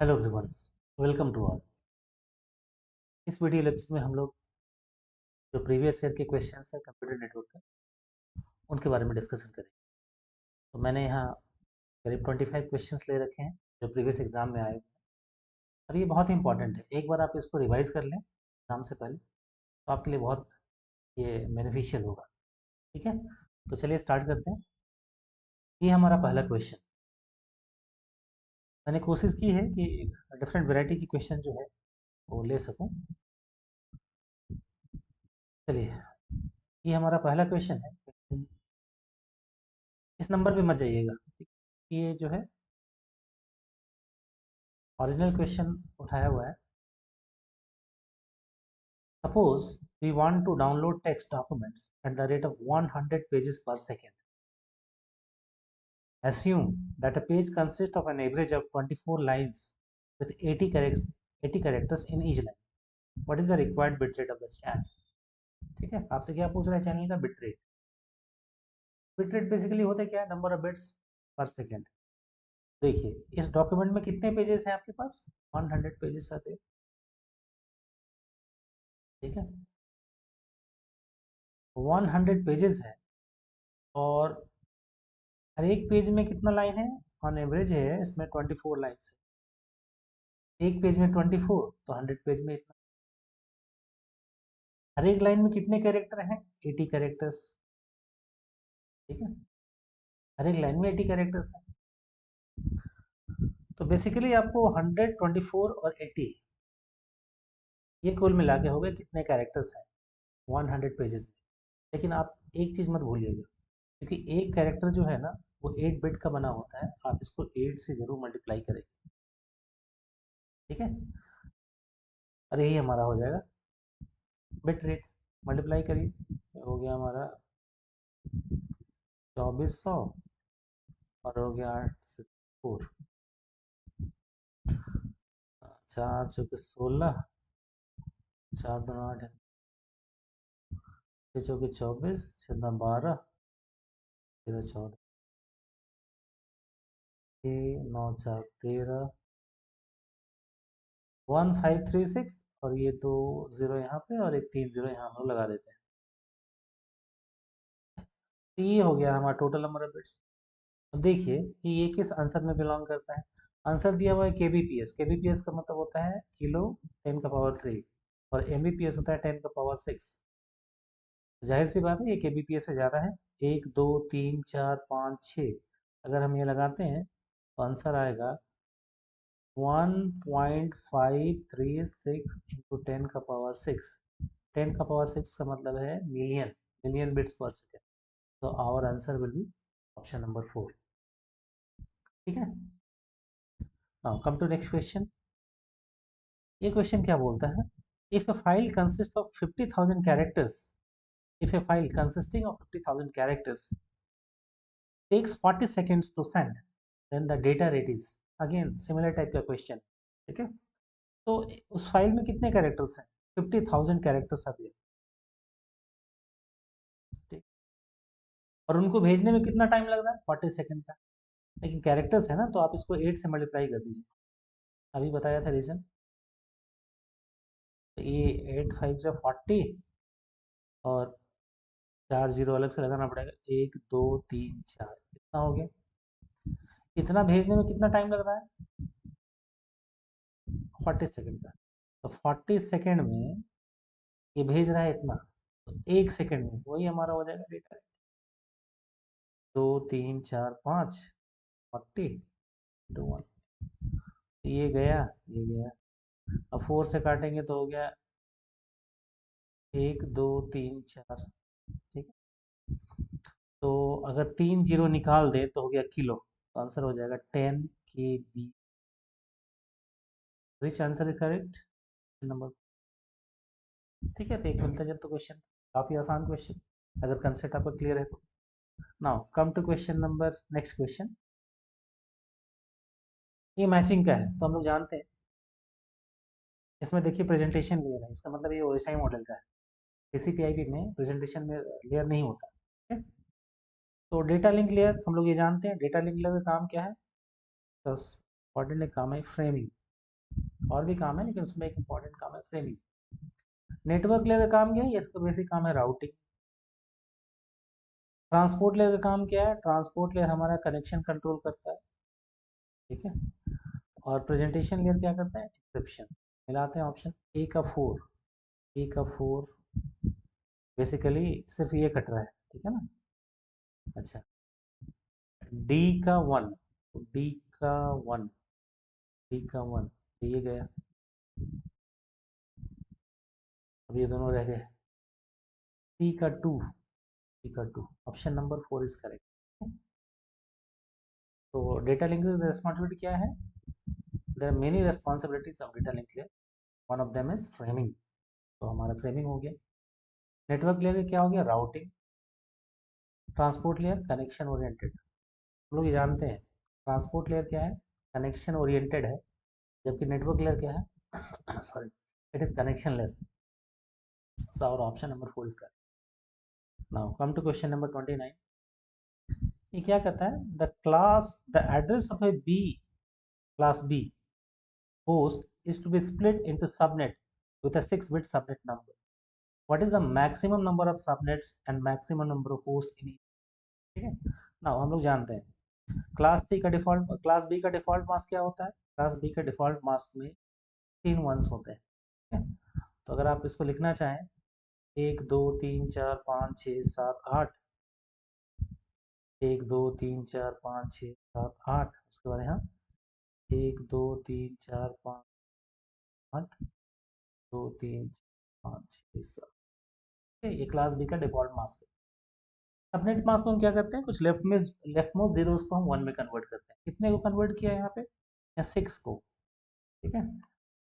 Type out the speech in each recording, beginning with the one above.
Hello everyone, welcome to all. इस video lecture में हम लोग जो प्रीवियस ईयर के क्वेश्चंस है कंप्यूटर नेटवर्क के उनके बारे में डिस्कशन करेंगे। तो मैंने यहाँ करीब 25 क्वेश्चंस ले रखे हैं जो प्रीवियस एग्जाम में आए हुए हैं और ये बहुत ही इंपॉर्टेंट है। एक बार आप इसको रिवाइज कर लें एग्जाम से पहले तो आपके लिए बहुत ये बेनिफिशियल होगा। ठीक है, तो चलिए स्टार्ट करते हैं। ये हमारा पहला क्वेश्चन। मैंने कोशिश की है कि डिफरेंट वेराइटी की क्वेश्चन जो है वो ले सकूँ। चलिए, ये हमारा पहला क्वेश्चन है। इस नंबर पे मत जाइएगा, ठीक? ये जो है ओरिजिनल क्वेश्चन उठाया हुआ है। Suppose we want to download text documents at the rate of 100 pages per second. Assume that a page consists of an average of 24 lines with 80 characters in each line. What is the required bitrate of the channel? ठीक है, आपसे क्या पूछ रहा है channel का बिट्रेट। बिट्रेट basically होता है क्या, number of bits per second. देखिए इस डॉक्यूमेंट में कितने पेजेस हैं आपके पास, 100 पेजेस आते हैं। ठीक है, 100 पेजेस है और हर एक पेज में कितना लाइन है, ऑन एवरेज है इसमें 24 लाइन्स है। एक पेज में 24 तो 100 पेज में इतना। हर एक लाइन में कितने कैरेक्टर हैं, 80 कैरेक्टर्स। ठीक है, हर एक लाइन में 80 कैरेक्टर्स हैं। तो बेसिकली आपको 100, 24 और 80 ये कुल मिला के हो गए कितने कैरेक्टर्स हैं 100 पेजेस में। लेकिन आप एक चीज़ मत भूलिएगा, क्योंकि एक कैरेक्टर जो है ना वो 8 बिट का बना होता है, आप इसको 8 से जरूर मल्टीप्लाई करेंगे। ठीक है, और यही हमारा हो जाएगा बिट रेट। मल्टीप्लाई करिए, हो गया हमारा 2400 और हो गया 8 से 4, 4 चौके 16, 4 2 8, 6 चौके 24, 6 2 12, 13 14, 9 4 13, 1536 और ये 2 0 यहाँ पे और एक 3 0 यहाँ हम लोग लगा देते हैं। तो ये हो गया हमारा टोटल नंबर ऑफ बिट्स। अब देखिए कि ये किस आंसर में बिलोंग करता है। आंसर दिया हुआ है केबीपीएस। केबीपीएस का मतलब होता है किलो 10 का पावर 3 और एमबीपीएस होता है 10 का पावर 6। जाहिर सी बात है ये केबीपीएस से ज़्यादा है। 1 2 3 4 5 6 अगर हम ये लगाते हैं तो आंसर आएगा 1.536 इंटू 10 का पावर 6। 10 का पावर 6 का मतलब है million, million bits per second. तो our answer will be option number 4। ठीक है, now come to next question. ये क्वेश्चन क्या बोलता है, if a file consist of 50,000 characters, if a file consisting of 50,000 characters takes 40 seconds to send, then the data rate is, again similar type का question. ठीक है, तो उस file में कितने कैरेक्टर्स हैं, 50,000 कैरेक्टर्स आते हैं। ठीक, और उनको भेजने में कितना टाइम लग रहा है, 40 सेकंड का। लेकिन कैरेक्टर्स है ना तो आप इसको 8 से मल्टीप्लाई कर दीजिए, अभी बताया था रीजन। तो ये 8 5 से 40 और 4 जीरो अलग से लगाना पड़ेगा, 1 2 3 4 इतना हो गया। इतना भेजने में कितना टाइम लग रहा है, 40 सेकंड का। तो 40 सेकंड में ये भेज रहा है इतना, तो 1 सेकंड में वही हमारा हो जाएगा डेटा। 2 3 4 5 40 टू 1, ये गया ये गया। अब 4 से काटेंगे तो हो गया 1 2 3 4। ठीक है, तो अगर 3 जीरो निकाल दे तो हो गया किलो, तो आंसर हो जाएगा 10 KB। Which answer is correct, number. ठीक है, तो एक मिलता जुलता क्वेश्चन, काफी आसान क्वेश्चन अगर कंसेप्ट आपको क्लियर है तो। Now come to question number, next question. ये मैचिंग का है तो हम लोग जानते हैं। इसमें देखिए प्रेजेंटेशन लेयर है, इसका मतलब ये ओएसआई मॉडल का है। टीसीपी/आईपी में प्रेजेंटेशन में लेयर नहीं होता। ठीक है, तो डेटा लिंक लेयर हम लोग ये जानते हैं। डेटा लिंक लेयर का काम क्या है, तो इम्पॉर्टेंट काम है फ्रेमिंग। और भी काम है, लेकिन उसमें एक इम्पॉर्टेंट काम है फ्रेमिंग। नेटवर्क लेयर का काम क्या है? इसका बेसिक काम है राउटिंग। ट्रांसपोर्ट लेयर का काम क्या है? ट्रांसपोर्ट लेयर हमारा कनेक्शन कंट्रोल करता है, ठीक है। और प्रेजेंटेशन लेयर क्या करता है? इंक्रिप्शन। मिलाते हैं ऑप्शन ए का 4, ए का 4 बेसिकली सिर्फ ये कट रहा है, ठीक है ना। अच्छा, डी का 1, डी का 1, डी का 1, ये गया। अब ये दोनों रह गए। सी का 2, सी का 2, ऑप्शन नंबर 4 इज करेक्ट। तो डेटा लिंक रिस्पॉन्सिबिलिटी क्या है? There are many responsibilities of data link layer, one of them is framing. तो हमारा फ्रेमिंग हो गया। नेटवर्क लेयर क्या हो गया? Routing. Transport layer connection oriented. हम लोग ये जानते हैं ट्रांसपोर्ट लेयर क्या है? कनेक्शन ओरिएंटेड है, जबकि नेटवर्क लेयर क्या है? Sorry, it is connectionless. So our option number 4 is correct. Now come to question number 29। ये क्या कहता है? The address of a B class B host is to be split into subnet with a 6-bit subnet number. What is the maximum number of subnets and maximum number of hosts in each? ठीक है ना। हम लोग जानते हैं class B का default mask क्या होता है? क्लास बी का डिफॉल्ट मास्क में 3 वंस होते हैं, ठीक है? तो अगर आप इसको लिखना चाहें 1 2 3 4 5 6 7 8, 1 2 3 4 5 6 7 8, उसके बाद यहाँ 1 2 3 4 5 8 2 3 5 6 7, ये क्लास बी का डिफॉल्ट मास्क है। सबनेट मास्क को हम क्या करते हैं? कुछ लेफ्ट मोस्ट जीरोस को हम 1 में कन्वर्ट करते हैं। कितने को कन्वर्ट किया है यहाँ पे? या 6 को, ठीक है।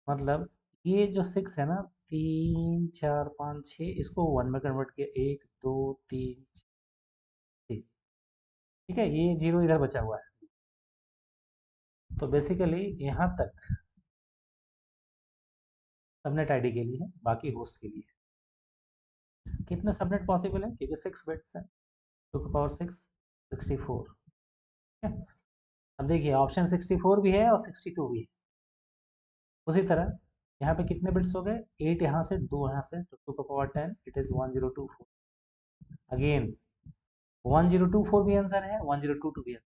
मतलब ये जो 6 है ना, 3 4 5 6, इसको 1 में कन्वर्ट किया, 1 2 3 6, ठीक है। ये जीरो इधर बचा हुआ है। तो बेसिकली यहाँ तक सबनेट आईडी के लिए है, बाकी होस्ट के लिए है। कितने सबनेट पॉसिबल है? क्योंकि 6 बिट्स है, 2 की पावर 6 64, ठीक है। अब देखिए ऑप्शन 64 भी है और 62 भी है। उसी तरह यहाँ पे कितने बिट्स हो गए? 8 यहाँ से, 2 यहाँ से, तो 2 का पावर 10, इट इज 1024। अगेन 1024 भी आंसर है, 1022 भी है।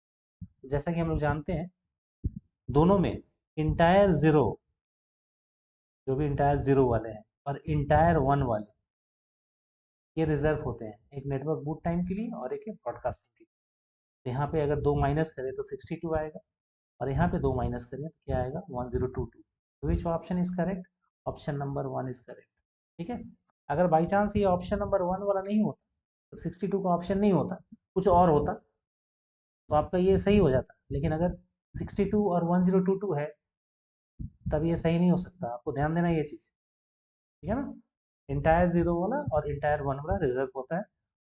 जैसा कि हम लोग जानते हैं दोनों में इंटायर जीरो, जो भी इंटायर जीरो वाले हैं और इंटायर 1 वाले, ये रिजर्व होते हैं, एक नेटवर्क बूट टाइम के लिए और एक ब्रॉडकास्टिंग के लिए। तो यहाँ पे अगर 2 माइनस करें तो 62 आएगा, और यहाँ पे 2 माइनस करें तो क्या आएगा? 1022। Which option is correct? Option number 1 is correct, ठीक है। अगर बाई चांस ये ऑप्शन नंबर 1 वाला नहीं होता, तो 62 का ऑप्शन नहीं होता, कुछ और होता, तो आपका ये सही हो जाता। लेकिन अगर 62 और 1022 है, तब ये सही नहीं हो सकता। आपको ध्यान देना ये चीज़, ठीक है ना। इंटायर जीरो वाला और इंटायर 1 वाला रिजर्व होता है।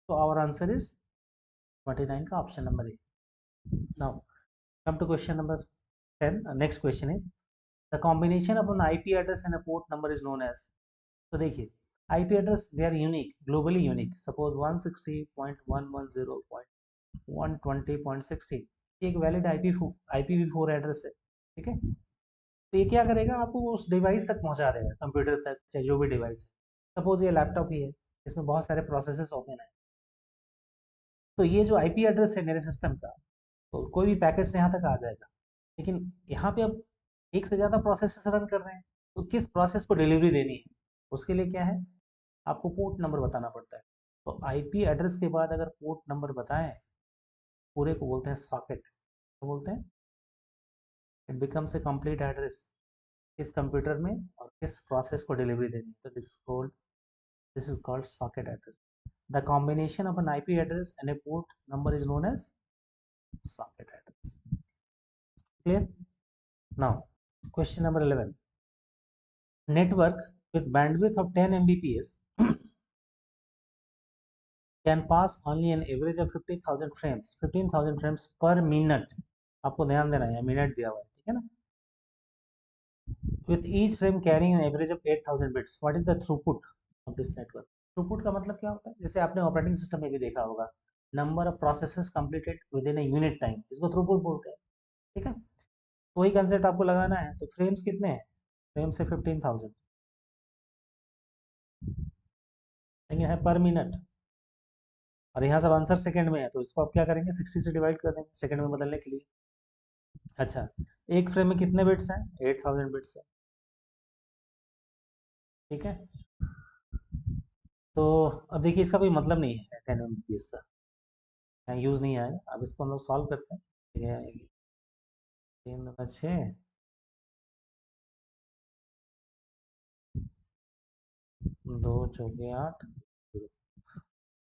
तो आवर आंसर इज 29 का option number A. Now come to question number 10। Next question is the combination of an IP address and a port number is known as. तो देखिए IP address they are unique, globally unique. Suppose 160.110.120.16, ये एक valid IPv4 address है, ठीक है। तो ये क्या करेगा? आपको उस डिवाइस तक पहुंचा देगा, कंप्यूटर तक, चाहे जो भी डिवाइस है। सपोज ये लैपटॉप ही है, इसमें बहुत सारे प्रोसेसेस ओपन है, तो ये जो आईपी एड्रेस है मेरे सिस्टम का, तो कोई भी पैकेट से यहाँ तक आ जाएगा। लेकिन यहाँ पे अब एक से ज़्यादा प्रोसेसेस रन कर रहे हैं, तो किस प्रोसेस को डिलीवरी देनी है, उसके लिए क्या है? आपको पोर्ट नंबर बताना पड़ता है। तो आईपी एड्रेस के बाद अगर पोर्ट नंबर बताएं, पूरे को बोलते हैं सॉकेट। तो बोलते हैं it becomes a complete address, किस कंप्यूटर में और किस प्रोसेस को डिलीवरी देनी है। तो this is called socket address. The combination of an IP address and a port number is known as socket address. Clear? Now question number 11। Network with bandwidth of 10 Mbps can pass only an average of 15,000 frames per minute। आपको ध्यान देना है, minute दिया हुआ है, ठीक है ना। With each frame carrying an average of 8,000 bits, what is the throughput of this network? Throughput का मतलब क्या होता है? जैसे आपने ऑपरेटिंग सिस्टम में भी देखा होगा, number of processes completed with in a unit time, इसको थ्रूपुट बोलते हैं, ठीक है। वही कंसेप्ट आपको लगाना है। तो फ्रेम्स कितने हैं? फ्रेम से 15,000 लेकिन है पर मिनट, और यहाँ सब आंसर सेकंड में है, तो इसको आप क्या करेंगे 60 से डिवाइड कर देंगे सेकंड में बदलने के लिए। अच्छा, एक फ्रेम में कितने बिट्स हैं, 8000 बिट्स है। ठीक है, तो अब देखिए इसका कोई मतलब नहीं है 10 MBPS का, यहाँ यूज़ नहीं आएगा। अब इसको हम लोग सॉल्व करते हैं। ठीक है, 3 दूना 6, 2 चौके 8,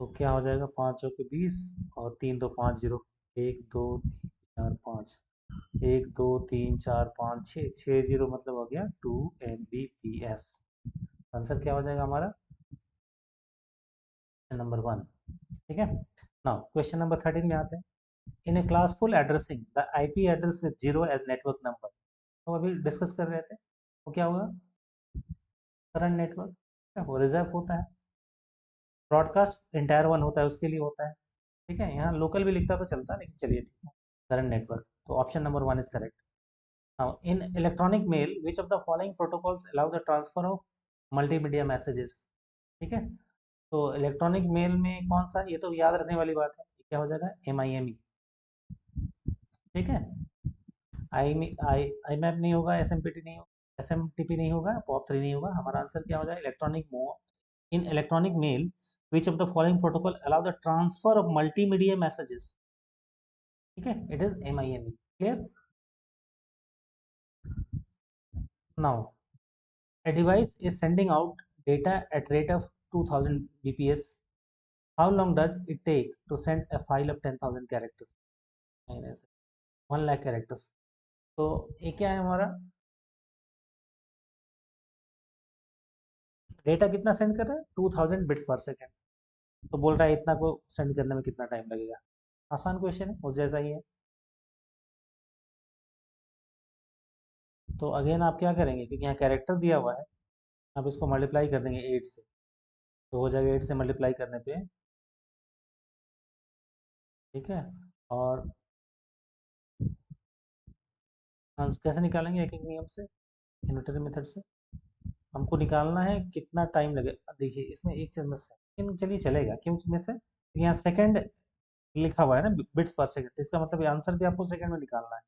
तो क्या हो जाएगा, 5 चौके 20 और 3 2 5 0, 1 2 3 4 5, 1 2 3 4 5 6, 6 0 मतलब हो गया 2 MBPS। आंसर क्या हो जाएगा हमारा, नंबर 1। ठीक है, नाउ क्वेश्चन नंबर 13 में आते हैं। In a class full addressing the IP address with 0 as network number, तो अभी डिस्कस कर रहे थे, वो क्या होगा, करंट नेटवर्क वो रिजर्व होता है, ब्रॉडकास्ट इंटायर वन होता है उसके लिए होता है। ठीक है, यहाँ लोकल भी लिखता तो चलता, लेकिन चलिए ठीक है, करंट नेटवर्क, तो option number 1 is correct. Now in electronic mail which of the following protocols allow the transfer of multimedia messages. ठीक है, तो इलेक्ट्रॉनिक मेल में कौन सा, ये तो याद रखने वाली बात है, क्या हो जाएगा MIME। ठीक है, आई मैप नहीं होगा, SMPT नहीं होगा, SMTP नहीं होगा, POP3 नहीं होगा, हमारा आंसर क्या हो जाएगा, in electronic mail which of the following protocol allow the transfer of multimedia messages. ठीक है, it is MIME। Clear, now a device is sending out data at rate of 2000 bps. How long does it take to send a file of 10,000 characters, 1 lakh characters? तो ये क्या है हमारा, data कितना send कर रहा है, 2000 बिट्स पर सेकेंड, तो बोल रहा है इतना को सेंड करने में कितना टाइम लगेगा। आसान क्वेश्चन है, उस जैसा ही है। तो अगेन आप क्या करेंगे, क्योंकि यहाँ कैरेक्टर दिया हुआ है, आप इसको मल्टीप्लाई कर देंगे 8 से, तो हो जाएगा 8 से मल्टीप्लाई करने पे। ठीक है, और कैसे निकालेंगे, एक एक नियम से, यूनिटरी मेथड से हमको निकालना है कितना टाइम लगे। देखिए इसमें एक चीज मिस है, लेकिन चलिए चलेगा, क्यों मिस है, क्योंकि यहाँ सेकंड लिखा हुआ है ना, बिट्स पर सेकंड, तो इसका मतलब आंसर भी आपको सेकंड में निकालना है।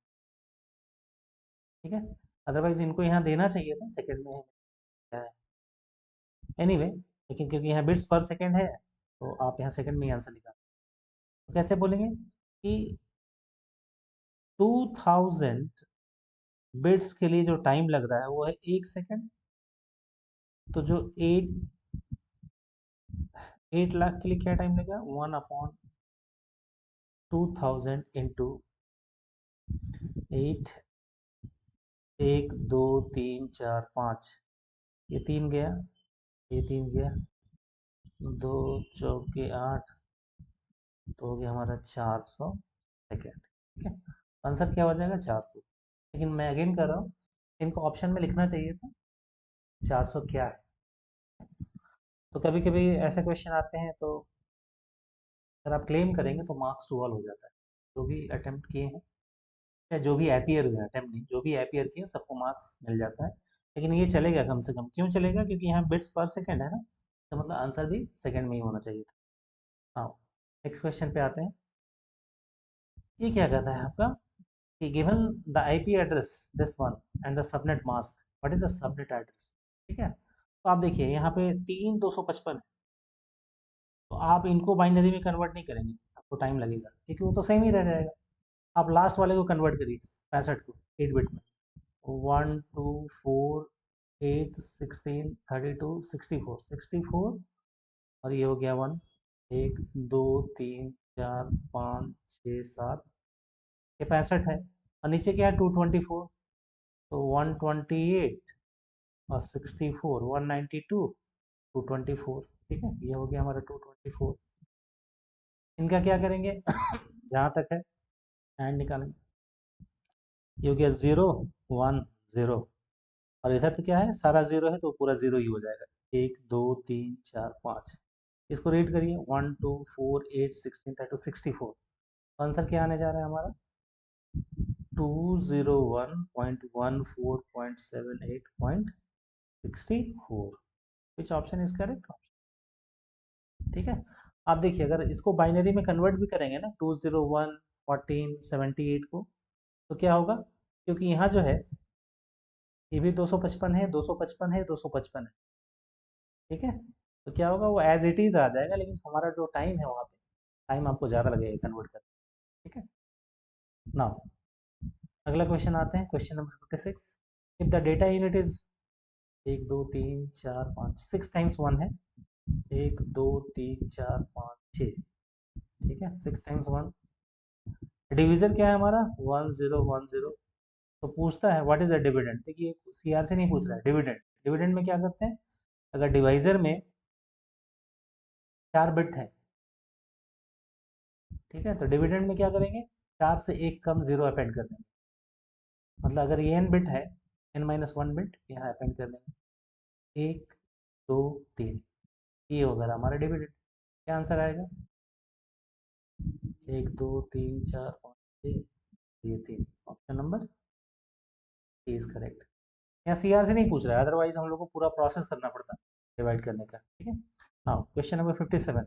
ठीक है, अदरवाइज इनको यहाँ देना चाहिए था सेकंड में है, एनीवे लेकिन क्योंकि यहाँ बिट्स पर सेकंड है, तो आप यहाँ सेकंड में ही आंसर निकाल, तो कैसे बोलेंगे कि 2000 बिट्स के लिए जो टाइम लग रहा है वो है 1 सेकंड, तो जो 8 लाख के लिए क्या टाइम लगेगा, 1/2000 इंटू 8, 1 2 3 4 5, ये 3 गया, ये 3 गया, 2 चौके 8, तो हो गया हमारा 400 सेकेंड। ठीक है, आंसर क्या हो जाएगा 400, लेकिन मैं अगेन कर रहा हूँ, इनको ऑप्शन में लिखना चाहिए था 400 क्या है। तो कभी कभी ऐसे क्वेश्चन आते हैं, तो अगर आप क्लेम करेंगे तो मार्क्स टू ऑल हो जाता है, जो भी अटेम्प्ट किए हैं या जो भी एपियर हुए हैं, अटेम्प्ट नहीं, जो भी एपियर किए सबको मार्क्स मिल जाता है। लेकिन ये चलेगा कम से कम, क्यों चलेगा, क्योंकि यहाँ बिट्स पर सेकंड है ना, तो मतलब आंसर भी सेकंड में ही होना चाहिए था। हाँ, नेक्स्ट क्वेश्चन पे आते हैं। ये क्या कहता है आपका कि given the IP address this one and the subnet mask, what is the subnet address. ठीक है, तो आप देखिए यहाँ पे 3 255 है, तो आप इनको बाइनरी में कन्वर्ट नहीं करेंगे, आपको टाइम लगेगा, क्योंकि वो तो सेम ही रह जाएगा। आप लास्ट वाले को कन्वर्ट करिए 65 को 8 बिट में, 1 2 4 8 16 32 64 और ये हो गया 1, 1 2 3 4 5 6 7, ये 65 है, और नीचे क्या है 224, तो 128 और 64 192 224। ठीक है, ये हो गया हमारा 224। इनका क्या करेंगे जहाँ तक है एंड निकालेंगे, ये हो गया 0 1 0, और इधर तो क्या है सारा 0 है, तो पूरा 0 ही हो जाएगा, 1 2 3 4 5। इसको रीड करिए, 1 2 4 8 16 32 64, आंसर क्या आने जा रहा है हमारा 201.14.78.64 विच ऑप्शन इज करेक्ट। ठीक है, आप देखिए अगर इसको बाइनरी में कन्वर्ट भी करेंगे ना 201 14 78 को, तो क्या होगा, क्योंकि यहाँ जो है ये भी 255 है, 255 है, 255 है। ठीक है, तो क्या होगा, वो एज इट इज आ जाएगा, लेकिन हमारा जो टाइम है वहाँ पे टाइम आपको ज़्यादा लगेगा कन्वर्ट करने। ठीक है, नाउ अगला क्वेश्चन आते हैं, question number 56। If the data unit is 1 2 3 4 5 6 times 1 है, 1 2 3 4 5 6। ठीक है, 6 टाइम्स 1। डिवीजर क्या है हमारा 1010। तो पूछता है व्हाट इज द डिविडेंड। देखिए सीआर से नहीं पूछ रहा है, डिविडेंड। डिविडेंड में क्या करते हैं, अगर डिवाइजर में 4 बिट है, ठीक है, तो डिविडेंड में क्या करेंगे, 4 से 1 कम 0 अपेंड कर देंगे। मतलब अगर ये n बिट है, n-1 बिट यहाँ अपेंड कर देंगे, 1 2 3, ये होगा हमारा डिविडेंड। क्या आंसर आएगा, 1 2 3 4 5 6, ये 3, ऑप्शन नंबर इज करेक्ट। यहाँ सीआर से नहीं पूछ रहा है, अदरवाइज हम लोग को पूरा प्रोसेस करना पड़ता डिवाइड करने का। ठीक है, now question number 57।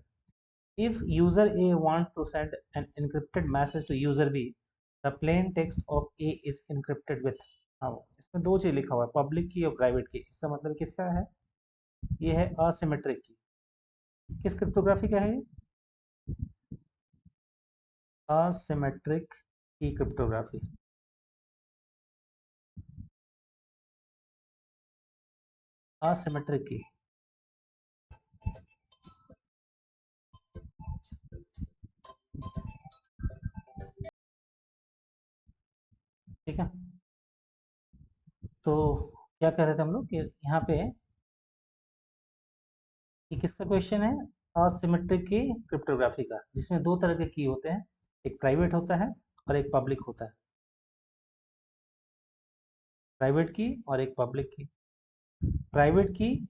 If user A want to send an encrypted message to user B, the plain text of A is encrypted with. हाँ, इसमें दो चीज लिखा हुआ है, पब्लिक की और प्राइवेट की। इसका मतलब किसका है, ये है असिमेट्रिक की। किस क्रिप्टोग्राफी का है ये, असिमेट्रिक की क्रिप्टोग्राफी। असिमेट्रिक की, ठीक है। तो क्या कह रहे थे हम लोग कि यहाँ पे ये किसका क्वेश्चन है, असिमेट्रिक की क्रिप्टोग्राफी का, जिसमें दो तरह के की होते हैं, एक प्राइवेट होता है और एक पब्लिक होता है। प्राइवेट की और एक पब्लिक की। प्राइवेट की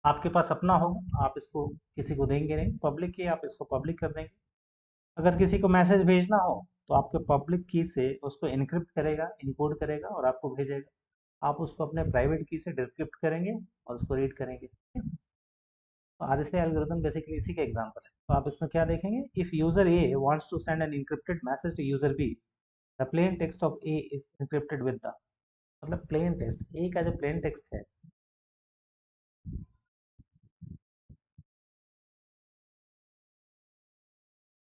आपके पास अपना होगा, आप इसको किसी को देंगे नहीं। पब्लिक की आप इसको पब्लिक कर देंगे। अगर किसी को मैसेज भेजना हो तो आपके पब्लिक की से उसको इनक्रिप्ट करेगा, इनकोड करेगा और आपको भेजेगा। आप उसको अपने प्राइवेट की से डिक्रिप्ट करेंगे और उसको रीड करेंगे। तो आरएसए एल्गोरिथम बेसिकली इसी का एग्जांपल है। तो आप इसमें क्या देखेंगे, if user A wants to send an encrypted message to user B, the plain text of A is encrypted with the, मतलब प्लेन टेक्स्ट ए का जो प्लेन टेक्स्ट है,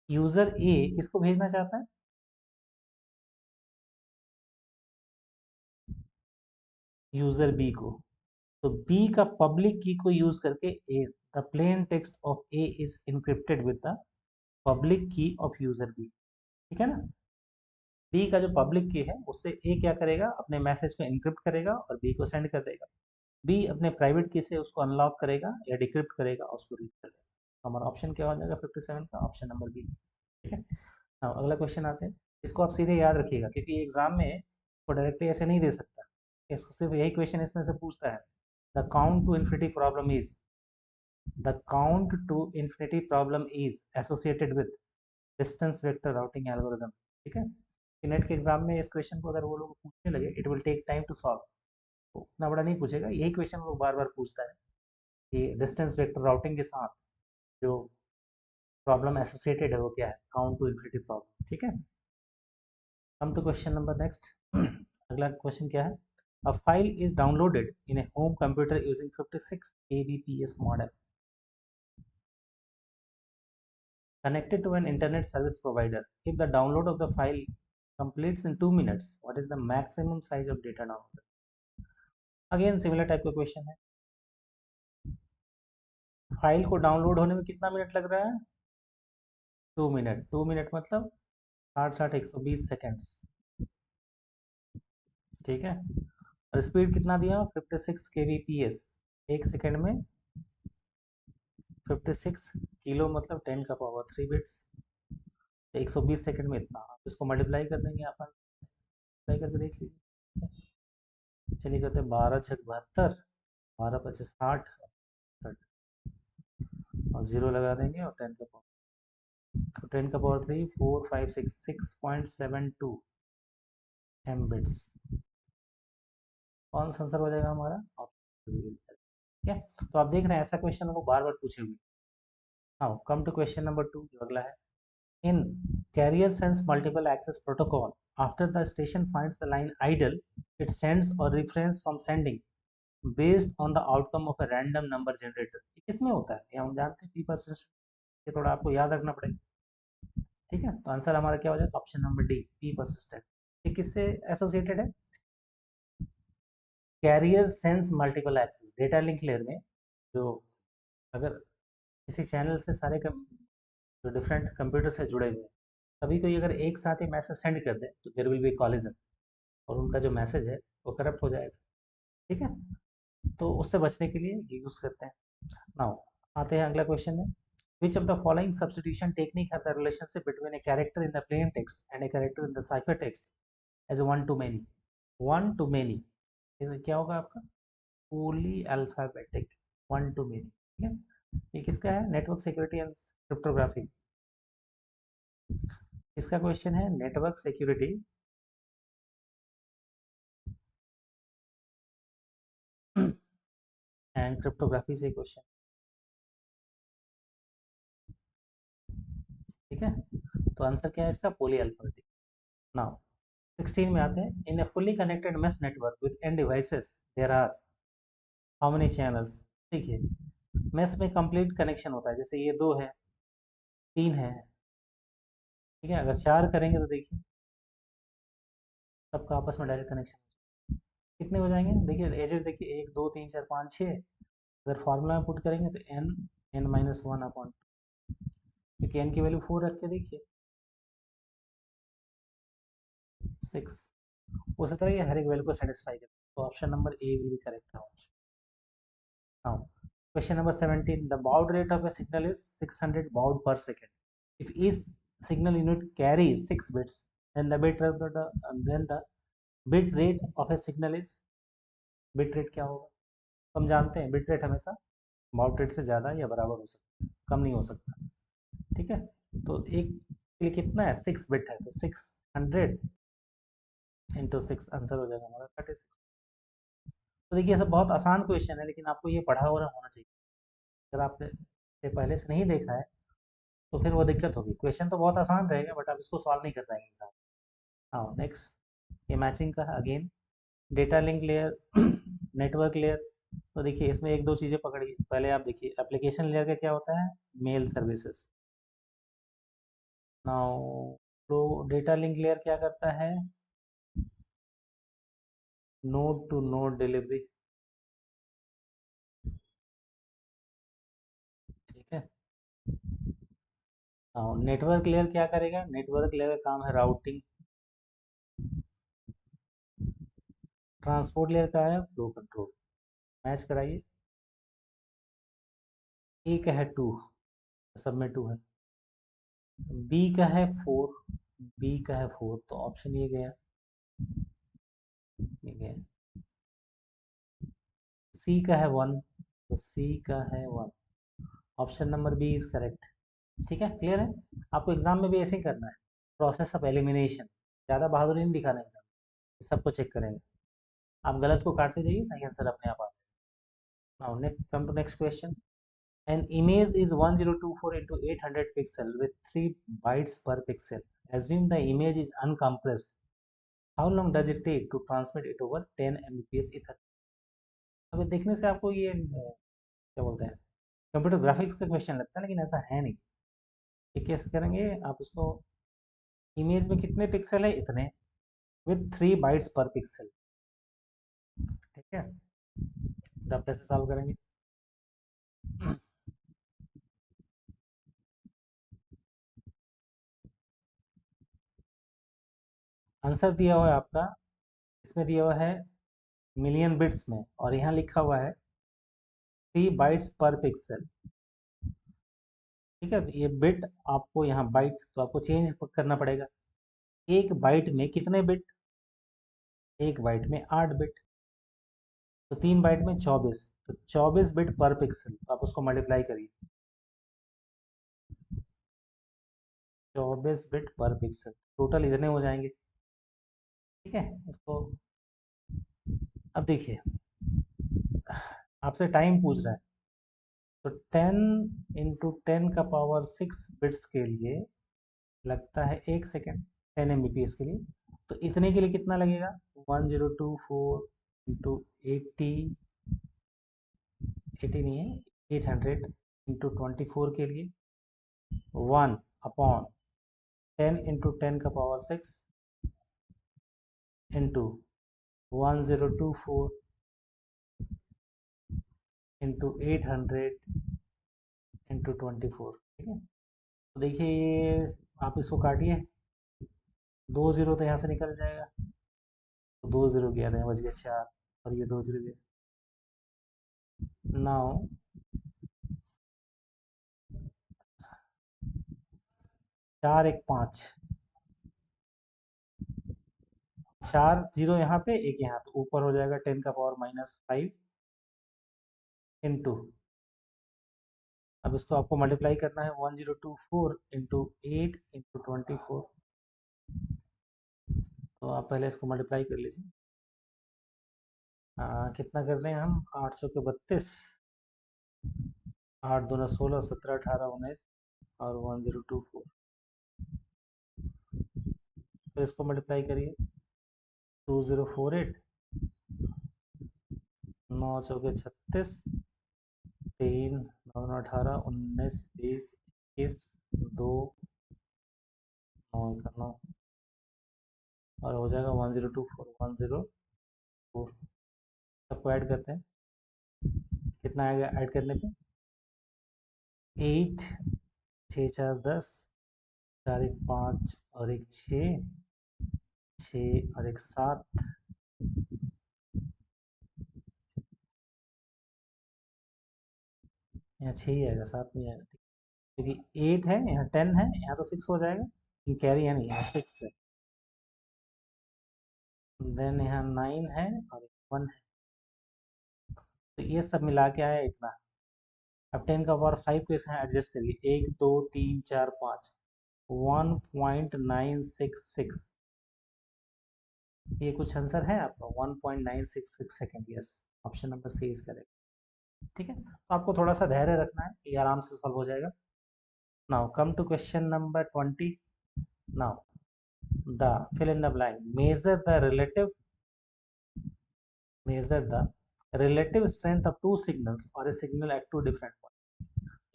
यूजर ए किसको भेजना चाहता है, यूजर बी को। तो बी का पब्लिक की को यूज करके A, the plain text of A is encrypted with the public key of user B. ठीक है ना, बी का जो पब्लिक की है उससे ए क्या करेगा, अपने मैसेज को इनक्रिप्ट करेगा और बी को सेंड कर देगा। बी अपने प्राइवेट की से उसको अनलॉक करेगा या डिक्रिप्ट करेगा और उसको रीड कर लेगा। हमारा ऑप्शन क्या हो जाएगा 57 का, ऑप्शन नंबर बी। ठीक है, हाँ अगला क्वेश्चन आते हैं। इसको आप सीधे याद रखिएगा, क्योंकि एग्जाम में वो डायरेक्टली ऐसे नहीं दे सकता। इसको सिर्फ यही क्वेश्चन इसमें से पूछता है, the count to infinity problem is, the count to infinity problem is associated with distance vector routing algorithm. ठीक है, नेट के एग्जाम में इस क्वेश्चन को अगर वो लोग पूछने लगे, it will take time to solve. तो उतना बड़ा नहीं पूछेगा, यही क्वेश्चन वो बार बार पूछता है कि डिस्टेंस वेक्टर राउटिंग के साथ जो प्रॉब्लम एसोसिएटेड है वो क्या है, काउंट टू इन्फिनिटी प्रॉब्लम। ठीक है, come to question number next. अगला क्वेश्चन क्या है, a file is downloaded in a home computer using 56 kbps modem connected to an internet service provider. If the download of the file completes in 2 minutes, what is the maximum size of data download? Again similar type का question है। File को download होने में कितना minute लग रहा है, 2 minute. 2 minute मतलब 60-60-120 सेकेंड्स। ठीक है, और स्पीड कितना दिया 56 kbps, एक सेकेंड में 56 किलो मतलब 10 का पावर 3 बिट्स, 120 सेकेंड में इतना। आप इसको मल्टीप्लाई कर देंगे, आप मल्टीप्लाई करके देख लीजिए। चलिए करते हैं 12×6 = 72, 12×5 = 60 और 0 लगा देंगे और 10 का पावर तो 10 का पावर 3 4 5 6 6.72 एम बिट्स। कौन सा आंसर हो जाएगा हमारा? ठीक है, तो आप देख रहे हैं ऐसा क्वेश्चन हमको बार बार पूछे हुए। Now come to question number 2 जो अगला है। इन carrier sense multiple access protocol, after the station finds the line idle, it sends or refrains from sending based on the outcome of a random number generator। ये किसमें होता है? ये हम जानते हैं, पी persistent। ये थोड़ा आपको याद रखना पड़ेगा। ठीक है, तो आंसर हमारा क्या हो जाएगा? Option number D, P persistent। ये किससे एसोसिएटेड है? Carrier sense multiple access, data link layer में जो अगर किसी चैनल से सारे जो डिफरेंट कंप्यूटर से जुड़े हुए हैं सभी को अगर एक साथ ही मैसेज सेंड कर दें तो देयर विल बी कॉलिजन, और उनका जो मैसेज है वो करप्ट हो जाएगा। ठीक है, तो उससे बचने के लिए ये यूज़ करते हैं। नाउ आते हैं अगला क्वेश्चन में। Which of the following substitution technique have the relationship between a character in the plain text and a character in the cipher text as one to many? One to many क्या होगा आपका? Polyalphabetic one to many. ठीक है, ये किसका है? Network security and cryptography. इसका question है नेटवर्क सिक्योरिटी एंड क्रिप्टोग्राफी से क्वेश्चन। ठीक है, तो आंसर क्या है इसका? पोली अल्फाबेटिक। नाउ 16 में आते हैं। In a fully connected mesh network with n devices there are how many channels? देखिए मेश में कंप्लीट कनेक्शन होता है, जैसे ये दो है, तीन है। ठीक है, अगर चार करेंगे तो देखिए सबका आपस में डायरेक्ट कनेक्शन कितने हो जाएंगे? देखिए एजेस देखिए, 1 2 3 4 5 6। अगर फॉर्मूला में पुट करेंगे तो N N minus one upon, क्योंकि एन की वैल्यू 4 रख के देखिए 6। उसी तरह ये हर एक वैल्यू को सेटिस्फाई करता है, तो option number A will be correct है। Now question number 17, the baud rate of a signal is 600 baud per second. If each signal unit carries 6 bits, then the bit rate of a signal is, bit rate क्या होगा? हम जानते हैं bit rate हमेशा bowed rate से ज़्यादा या बराबर हो सकता है, कम नहीं हो सकता। ठीक है, तो एक के लिए कितना है? 6 बिट है, तो 600 इंटू 6 आंसर हो जाएगा हमारा 36। तो देखिए सब बहुत आसान क्वेश्चन है, लेकिन आपको ये पढ़ा हुआ होना चाहिए। अगर आपने इसे पहले से नहीं देखा है तो फिर वो दिक्कत होगी। क्वेश्चन तो बहुत आसान रहेगा बट आप इसको सॉल्व नहीं कर पाएंगे एग्जाम। हाँ नेक्स्ट, ये मैचिंग का again data link layer network layer. तो देखिए इसमें एक दो चीज़ें पकड़िए। पहले आप देखिए एप्लीकेशन लेयर का क्या होता है? Mail services. नाउ तो डेटा लिंक लेयर क्या करता है? Node to node delivery. ठीक है, नेटवर्क लेयर क्या करेगा? नेटवर्क लेयर का काम है राउटिंग। ट्रांसपोर्ट लेयर का है फ्लो कंट्रोल। मैच कराइए। ए का है 2, सब में 2 है। बी का है 4, बी का है 4, तो ऑप्शन ये गया, ये गया। सी का है 1, तो सी का है 1। Option number B is correct. ठीक है, क्लियर है? आपको एग्जाम में भी ऐसे ही करना है, प्रोसेस ऑफ एलिमिनेशन। ज़्यादा बहादुरी नहीं दिखाना एग्जाम, सबको चेक करेंगे। आप गलत को काटते जाइए, सही आंसर अपने आप आता है। Now next, come to next question. An image is 1024 into 800 pixel with 3 bytes per pixel. Assume the image is uncompressed. How long does it take to transmit it over 10 Mbps Ethernet? अभी देखने से आपको ये क्या बोलते हैं, computer graphics का question लगता है, लेकिन ऐसा है नहीं। ये कैसे करेंगे? आप इसको, इमेज में कितने पिक्सल है? इतने, विथ 3 बाइट्स पर पिक्सल। ठीक है, तो आप कैसे सॉल्व करेंगे? आंसर दिया हुआ है आपका, इसमें दिया हुआ है मिलियन बिट्स में, और यहाँ लिखा हुआ है 3 बाइट्स पर पिक्सल। ठीक है, तो ये बिट आपको यहाँ बाइट, तो आपको चेंज करना पड़ेगा। एक बाइट में कितने बिट? एक बाइट में 8 बिट, तो 3 बाइट में 24, तो 24 बिट पर पिक्सल, तो आप उसको मल्टीप्लाई करिए। 24 बिट पर पिक्सल, टोटल इतने हो जाएंगे। ठीक है, इसको अब देखिए, आपसे टाइम पूछ रहा है, तो 10 × 10⁻6 बिट्स के लिए लगता है 1 सेकेंड, 10 Mbps के लिए। तो इतने के लिए कितना लगेगा? 1024 × 80, 80 नहीं है, 800 × 24 के लिए 1/10 × 10⁻6 इंटू 1024 × 800 × 24। ठीक है, तो देखिए ये, आप इसको काटिए, 2 जीरो तो यहाँ से निकल जाएगा, तो 2 जीरो गया था, बच गया 4, और ये 2 जीरो गया। नाउ 4 1 5, 4 जीरो यहाँ पे, एक यहाँ, तो ऊपर हो जाएगा 10⁻⁻5 इंटू, अब इसको आपको मल्टीप्लाई करना है, 1024 इंटू 8 × 24। तो आप पहले इसको मल्टीप्लाई कर लीजिए। कितना कर दें हम, 800 के 32, 8 दूना 16, 17 18 19, और 1024, तो इसको मल्टीप्लाई करिए, 2048, 9 चौके 36, 3 9 18 19 20 21 2 9 का 9, और हो जाएगा 1024 104। सबको ऐड करते हैं, कितना आएगा ऐड करने पे? 8 6 4 10, 4 1 5 और 1 6, 6 और 1 7, यहाँ 6 ही आएगा, 7 नहीं आएगा, क्योंकि 8 है, यहाँ 10 है, यहाँ तो 6 हो जाएगा, कैरी है नहीं, यहाँ 6 है, देन यहाँ 9 है और 1 है, तो ये सब मिला के आया इतना। अब 10⁻5 को इसमें एडजस्ट करिए, 1 2 3 4 5, 1.966, ये कुछ आंसर है आपका, 1.966 second, yes, option number C is correct. ठीक है, तो आपको थोड़ा सा धैर्य रखना है, ये आराम से सॉल्व हो जाएगा। Now come to question number 20। Now the fill in the blank, measure the relative strength of two signals or a signal at two different points।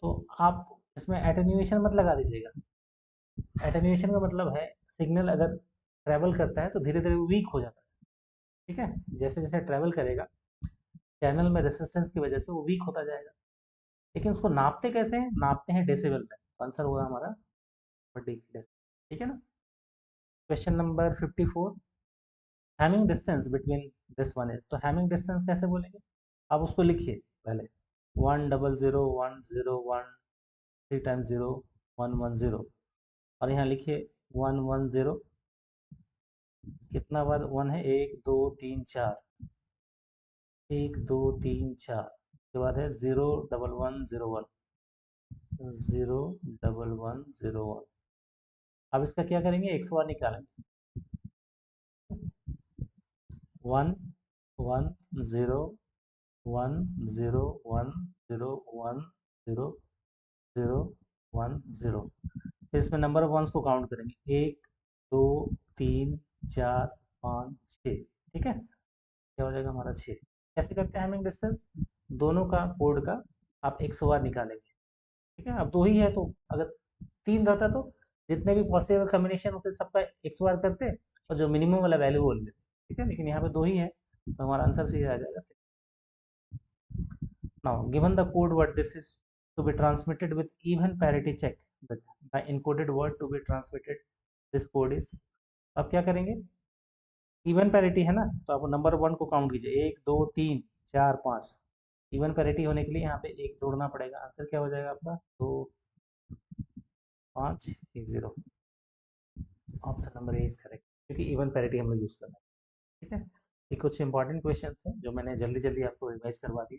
तो आप इसमें एटेन्यूएशन मत लगा दीजिएगा, एटेन्यूएशन का मतलब है सिग्नल अगर ट्रैवल करता है तो धीरे धीरे वीक हो जाता है। ठीक है, जैसे जैसे ट्रैवल करेगा चैनल में रेसिस्टेंस की वजह से वो वीक होता जाएगा। लेकिन उसको नापते कैसे हैं? नापते हैं डेसिबल में, तो आंसर होगा हमारा डेसिबल। ठीक है ना। Question number 54, Hamming distance between this one is, तो हैमिंग डिस्टेंस कैसे बोलेंगे? आप उसको लिखिए पहले, 100 101 3 टाइम्स 0 110, और यहाँ लिखिए 110, कितना बार 1 है, 1 2 3 4, 1 2 3 4, उसके बाद है 01101, 01101। अब इसका क्या करेंगे, 100 निकालेंगे, 1 1 0 1 0 1 0 0 1 0। फिर इसमें नंबर ऑफ वंस को काउंट करेंगे, 1 2 3 4 5 6। ठीक है, क्या हो जाएगा हमारा 6। कैसे करते हैं हैमिंग डिस्टेंस? दोनों का कोड का आप 100 निकालेंगे। ठीक है, अब 2 ही है, तो अगर 3 रहता तो जितने भी पॉसिबल कम्बिनेशन होते सबका 100 करते, और जो मिनिमम वाला वैल्यू बोल लेते। ठीक है, लेकिन यहाँ पे 2 ही है, तो हमारा आंसर सही आ जाएगा। Now given the code word this is to be transmitted with even parity check, the encoded word to be transmitted this code is. अब क्या करेंगे, इवन पैरिटी है ना, तो आप नंबर 1 को काउंट कीजिए, 1 2 3 4 5। इवन पैरिटी होने के लिए यहाँ पे 1 जोड़ना पड़ेगा, आंसर क्या हो जाएगा आपका, 2 5 1 0। Option number A is correct, क्योंकि इवन पैरिटी हम लोग यूज कर रहे हैं। ठीक है, ये कुछ इंपॉर्टेंट क्वेश्चन थे जो मैंने जल्दी जल्दी आपको रिवाइज करवा दिए।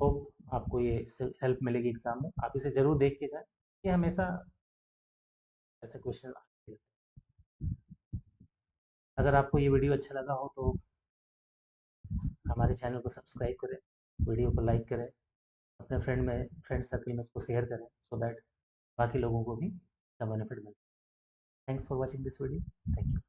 होप आपको ये इससे हेल्प मिलेगी एग्जाम में, आप इसे जरूर देख के जाए। ये हमेशा ऐसे क्वेश्चन आते हैं। अगर आपको ये वीडियो अच्छा लगा हो तो हमारे चैनल को सब्सक्राइब करें, वीडियो को लाइक करें, अपने फ्रेंड सर्कल में इसको शेयर करें, सो दैट बाकी लोगों को भी इसका बेनिफिट मिले। Thanks for watching this video. Thank you.